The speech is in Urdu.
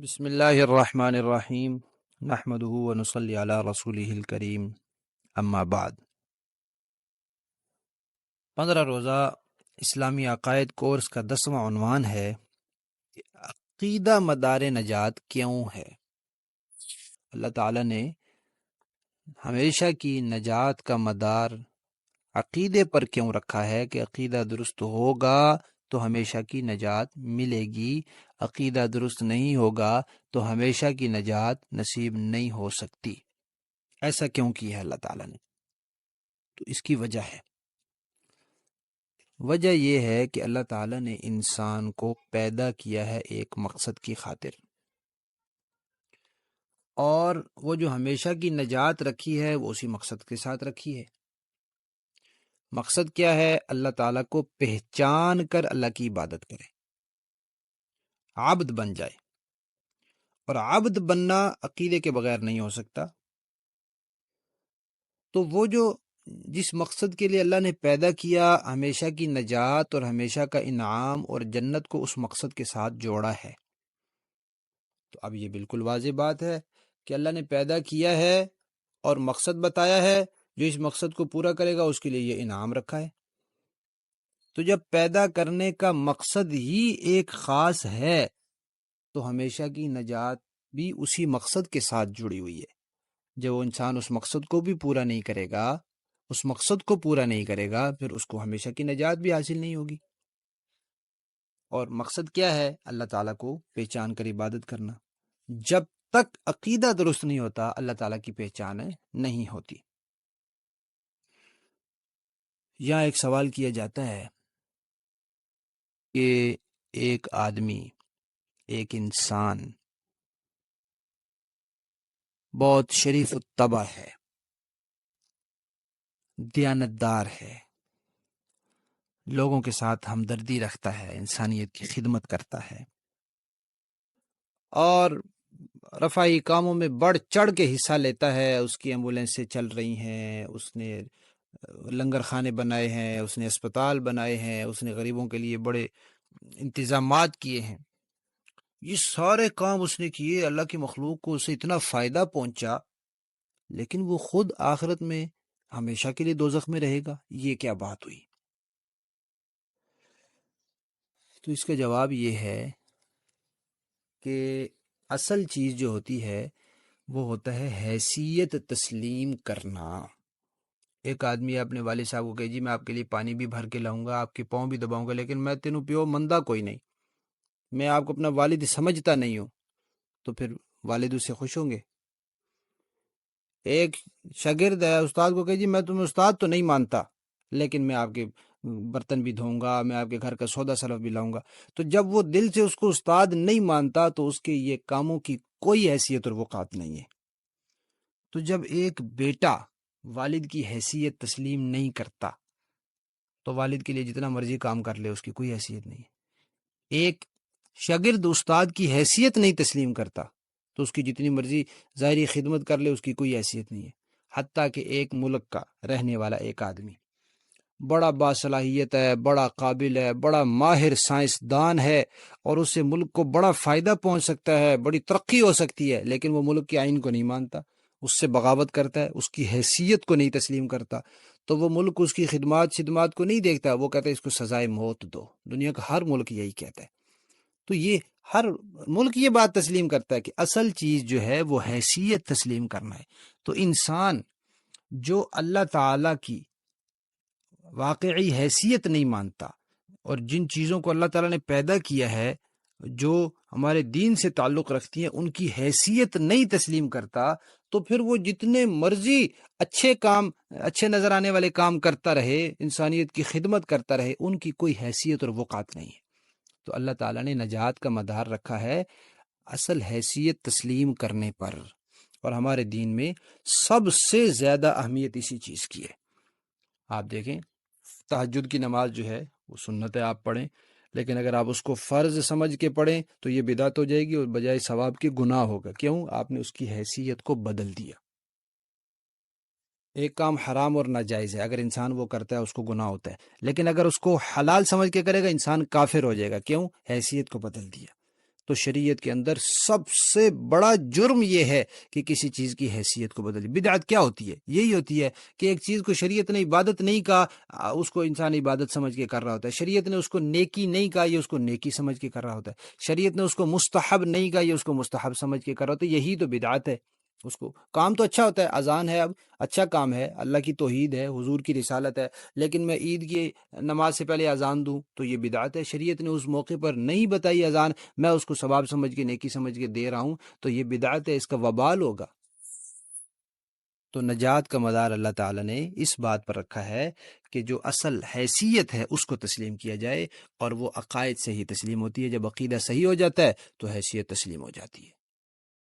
بسم اللہ الرحمن الرحیم نحمدہ ونصلی علی رسولہ الکریم اما بعد 15 روزہ اسلامی عقائد کورس کا 10واں عنوان ہے کہ عقیدہ مدار نجات کیوں ہے۔ اللہ تعالیٰ نے ہمیشہ کی نجات کا مدار عقیدے پر کیوں رکھا ہے کہ عقیدہ درست ہوگا تو ہمیشہ کی نجات ملے گی، عقیدہ درست نہیں ہوگا تو ہمیشہ کی نجات نصیب نہیں ہو سکتی۔ ایسا کیوں کیا ہے اللہ تعالیٰ نے؟ تو اس کی وجہ ہے، وجہ یہ ہے کہ اللہ تعالیٰ نے انسان کو پیدا کیا ہے ایک مقصد کی خاطر، اور وہ جو ہمیشہ کی نجات رکھی ہے وہ اسی مقصد کے ساتھ رکھی ہے۔ مقصد کیا ہے؟ اللہ تعالیٰ کو پہچان کر اللہ کی عبادت کرے، عبد بن جائے، اور عبد بننا عقیدے کے بغیر نہیں ہو سکتا۔ تو وہ جو جس مقصد کے لیے اللہ نے پیدا کیا، ہمیشہ کی نجات اور ہمیشہ کا انعام اور جنت کو اس مقصد کے ساتھ جوڑا ہے۔ تو اب یہ بالکل واضح بات ہے کہ اللہ نے پیدا کیا ہے اور مقصد بتایا ہے، جو اس مقصد کو پورا کرے گا اس کے لیے یہ انعام رکھا ہے۔ تو جب پیدا کرنے کا مقصد ہی ایک خاص ہے تو ہمیشہ کی نجات بھی اسی مقصد کے ساتھ جڑی ہوئی ہے۔ جب وہ انسان اس مقصد کو بھی پورا نہیں کرے گا، اس مقصد کو پورا نہیں کرے گا، پھر اس کو ہمیشہ کی نجات بھی حاصل نہیں ہوگی۔ اور مقصد کیا ہے؟ اللہ تعالیٰ کو پہچان کر عبادت کرنا۔ جب تک عقیدہ درست نہیں ہوتا اللہ تعالیٰ کی پہچان نہیں ہوتی۔ یہاں ایک سوال کیا جاتا ہے کہ ایک آدمی، ایک انسان بہت شریف الطبع ہے، دیانتدار ہے، لوگوں کے ساتھ ہمدردی رکھتا ہے، انسانیت کی خدمت کرتا ہے، اور رفاہی کاموں میں بڑھ چڑھ کے حصہ لیتا ہے۔ اس کی ایمبولینسیں چل رہی ہیں، اس نے لنگر خانے بنائے ہیں، اس نے اسپتال بنائے ہیں، اس نے غریبوں کے لیے بڑے انتظامات کیے ہیں۔ یہ سارے کام اس نے کیے، اللہ کی مخلوق کو اسے اتنا فائدہ پہنچا، لیکن وہ خود آخرت میں ہمیشہ کے لیے دوزخ میں رہے گا۔ یہ کیا بات ہوئی؟ تو اس کا جواب یہ ہے کہ اصل چیز جو ہوتی ہے وہ ہوتا ہے حیثیت تسلیم کرنا۔ ایک آدمی اپنے والد صاحب کو کہے جی میں آپ کے لیے پانی بھی بھر کے لاؤں گا، آپ کے پاؤں بھی دباؤں گا، لیکن میں تینوں پیو مندہ کوئی نہیں، میں آپ کو اپنا والد سمجھتا نہیں ہوں، تو پھر والد اس سے خوش ہوں گے؟ ایک شاگرد ہے، استاد کو کہے جی میں تمہیں استاد تو نہیں مانتا، لیکن میں آپ کے برتن بھی دھوؤں گا، میں آپ کے گھر کا سودا سلف بھی لاؤں گا، تو جب وہ دل سے اس کو استاد نہیں مانتا تو اس کے یہ کاموں کی کوئی حیثیت اور وقعت نہیں ہے۔ تو جب ایک بیٹا والد کی حیثیت تسلیم نہیں کرتا تو والد کے لیے جتنا مرضی کام کر لے اس کی کوئی حیثیت نہیں ہے۔ ایک شاگرد استاد کی حیثیت نہیں تسلیم کرتا تو اس کی جتنی مرضی ظاہری خدمت کر لے اس کی کوئی حیثیت نہیں ہے۔ حتیٰ کہ ایک ملک کا رہنے والا ایک آدمی بڑا باصلاحیت ہے، بڑا قابل ہے، بڑا ماہر سائنسدان ہے، اور اس سے ملک کو بڑا فائدہ پہنچ سکتا ہے، بڑی ترقی ہو سکتی ہے، لیکن وہ ملک کے آئین کو نہیں مانتا، اس سے بغاوت کرتا ہے، اس کی حیثیت کو نہیں تسلیم کرتا، تو وہ ملک اس کی خدمات کو نہیں دیکھتا، وہ کہتا ہے اس کو سزائے موت دو۔ دنیا کا ہر ملک یہی کہتا ہے۔ تو یہ ہر ملک یہ بات تسلیم کرتا ہے کہ اصل چیز جو ہے وہ حیثیت تسلیم کرنا ہے۔ تو انسان جو اللہ تعالیٰ کی واقعی حیثیت نہیں مانتا، اور جن چیزوں کو اللہ تعالیٰ نے پیدا کیا ہے جو ہمارے دین سے تعلق رکھتی ہیں ان کی حیثیت نہیں تسلیم کرتا، تو پھر وہ جتنے مرضی اچھے نظر آنے والے کام کرتا رہے، انسانیت کی خدمت کرتا رہے، ان کی کوئی حیثیت اور وقعت نہیں ہے۔ تو اللہ تعالیٰ نے نجات کا مدار رکھا ہے اصل حیثیت تسلیم کرنے پر، اور ہمارے دین میں سب سے زیادہ اہمیت اسی چیز کی ہے۔ آپ دیکھیں تہجد کی نماز جو ہے وہ سنت ہے، آپ پڑھیں، لیکن اگر آپ اس کو فرض سمجھ کے پڑھیں تو یہ بدعت ہو جائے گی اور بجائے ثواب کے گناہ ہوگا۔ کیوں؟ آپ نے اس کی حیثیت کو بدل دیا۔ ایک کام حرام اور ناجائز ہے، اگر انسان وہ کرتا ہے اس کو گناہ ہوتا ہے، لیکن اگر اس کو حلال سمجھ کے کرے گا انسان کافر ہو جائے گا۔ کیوں؟ حیثیت کو بدل دیا۔ تو شریعت کے اندر سب سے بڑا جرم یہ ہے کہ کسی چیز کی حیثیت کو بدل. بدعت کیا ہوتی ہے؟ یہی ہوتی ہے کہ ایک چیز کو شریعت نے عبادت نہیں کہا، اس کو انسان عبادت سمجھ کے کر رہا ہوتا ہے. شریعت نے اس کو نیکی نہیں کہا، یہ اس کو نیکی سمجھ کے کر رہا ہوتا ہے. شریعت نے اس کو مستحب نہیں کہا، یہ اس کو مستحب سمجھ کے کر رہا ہوتا ہے. یہی تو بدعت ہے. اس کو کام تو اچھا ہوتا ہے، اذان ہے، اب اچھا کام ہے، اللہ کی توحید ہے، حضور کی رسالت ہے، لیکن میں عید کی نماز سے پہلے اذان دوں تو یہ بدعت ہے. شریعت نے اس موقع پر نہیں بتائی اذان، میں اس کو ثواب سمجھ کے، نیکی سمجھ کے دے رہا ہوں، تو یہ بدعت ہے، اس کا وبال ہوگا. تو نجات کا مدار اللہ تعالیٰ نے اس بات پر رکھا ہے کہ جو اصل حیثیت ہے اس کو تسلیم کیا جائے، اور وہ عقائد سے ہی تسلیم ہوتی ہے. جب عقیدہ صحیح ہو جاتا ہے تو حیثیت تسلیم ہو جاتی ہے.